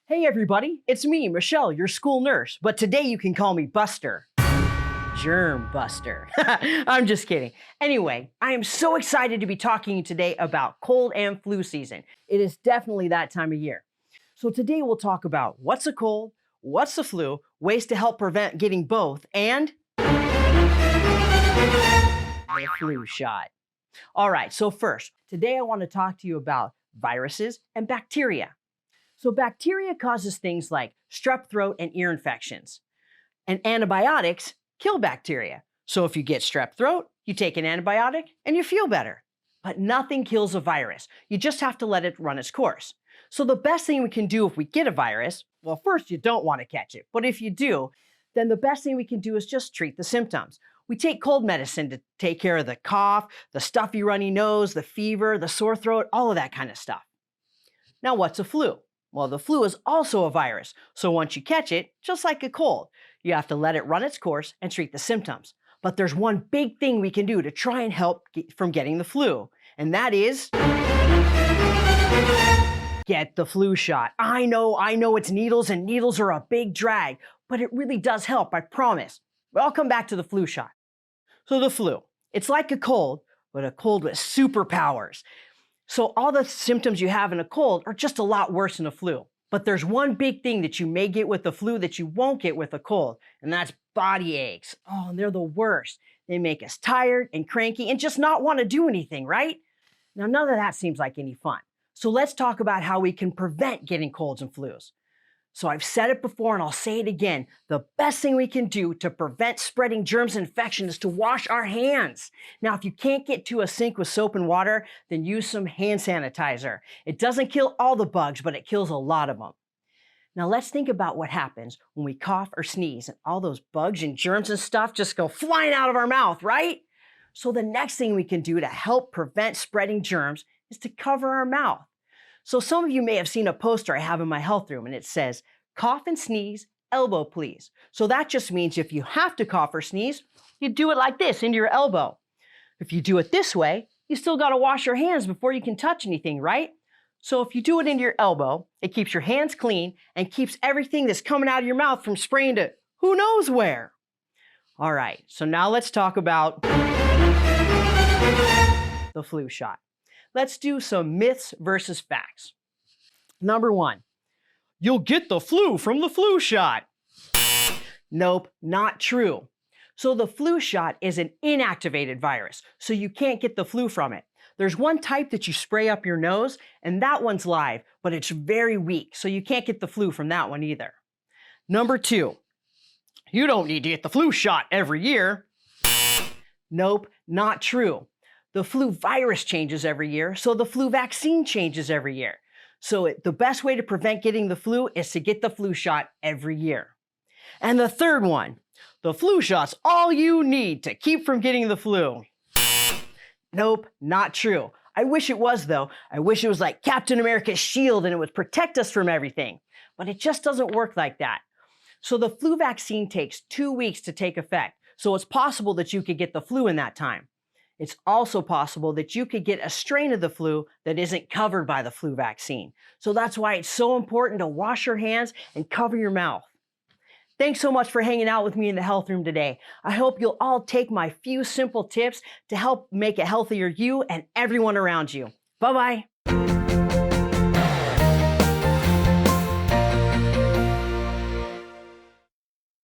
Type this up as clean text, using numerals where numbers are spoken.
Hey everybody, it's me, Michelle, your school nurse, but today you can call me Buster. Germ Buster. I'm just kidding. Anyway, I am so excited to be talking to you today about cold and flu season. It is definitely that time of year. So today we'll talk about what's a cold, what's the flu, ways to help prevent getting both, and the flu shot. All right, so first, today I want to talk to you about viruses and bacteria. So bacteria causes things like strep throat and ear infections. And antibiotics kill bacteria. So if you get strep throat, you take an antibiotic and you feel better. But nothing kills a virus. You just have to let it run its course. So the best thing we can do if we get a virus, well, first you don't want to catch it. But if you do, then the best thing we can do is just treat the symptoms. We take cold medicine to take care of the cough, the stuffy runny nose, the fever, the sore throat, all of that kind of stuff. Now what's a flu? Well, the flu is also a virus, so once you catch it, just like a cold, you have to let it run its course and treat the symptoms. But there's one big thing we can do to try and help from getting the flu, and that is get the flu shot. I know it's needles, and needles are a big drag, but it really does help, I promise. But I'll come back to the flu shot. So the flu, it's like a cold, but a cold with superpowers. So all the symptoms you have in a cold are just a lot worse than a flu. But there's one big thing that you may get with the flu that you won't get with a cold, and that's body aches. Oh, and they're the worst. They make us tired and cranky and just not want to do anything, right? Now, none of that seems like any fun. So let's talk about how we can prevent getting colds and flus. So I've said it before and I'll say it again. The best thing we can do to prevent spreading germs and infection is to wash our hands. Now, if you can't get to a sink with soap and water, then use some hand sanitizer. It doesn't kill all the bugs, but it kills a lot of them. Now let's think about what happens when we cough or sneeze and all those bugs and germs and stuff just go flying out of our mouth, right? So the next thing we can do to help prevent spreading germs is to cover our mouth. So some of you may have seen a poster I have in my health room and it says, cough and sneeze, elbow please. So that just means if you have to cough or sneeze, you do it like this, into your elbow. If you do it this way, you still gotta wash your hands before you can touch anything, right? So if you do it into your elbow, it keeps your hands clean and keeps everything that's coming out of your mouth from spraying to who knows where. All right, so now let's talk about the flu shot. Let's do some myths versus facts. Number one, you'll get the flu from the flu shot. Nope, not true. So the flu shot is an inactivated virus, so you can't get the flu from it. There's one type that you spray up your nose, and that one's live, but it's very weak, so you can't get the flu from that one either. Number two, you don't need to get the flu shot every year. Nope, not true. The flu virus changes every year, so the flu vaccine changes every year. So the best way to prevent getting the flu is to get the flu shot every year. And the third one, the flu shot's all you need to keep from getting the flu. Nope, not true. I wish it was though. I wish it was like Captain America's shield and it would protect us from everything. But it just doesn't work like that. So the flu vaccine takes 2 weeks to take effect. So it's possible that you could get the flu in that time. It's also possible that you could get a strain of the flu that isn't covered by the flu vaccine. So that's why it's so important to wash your hands and cover your mouth. Thanks so much for hanging out with me in the health room today. I hope you'll all take my few simple tips to help make a healthier you and everyone around you. Bye-bye.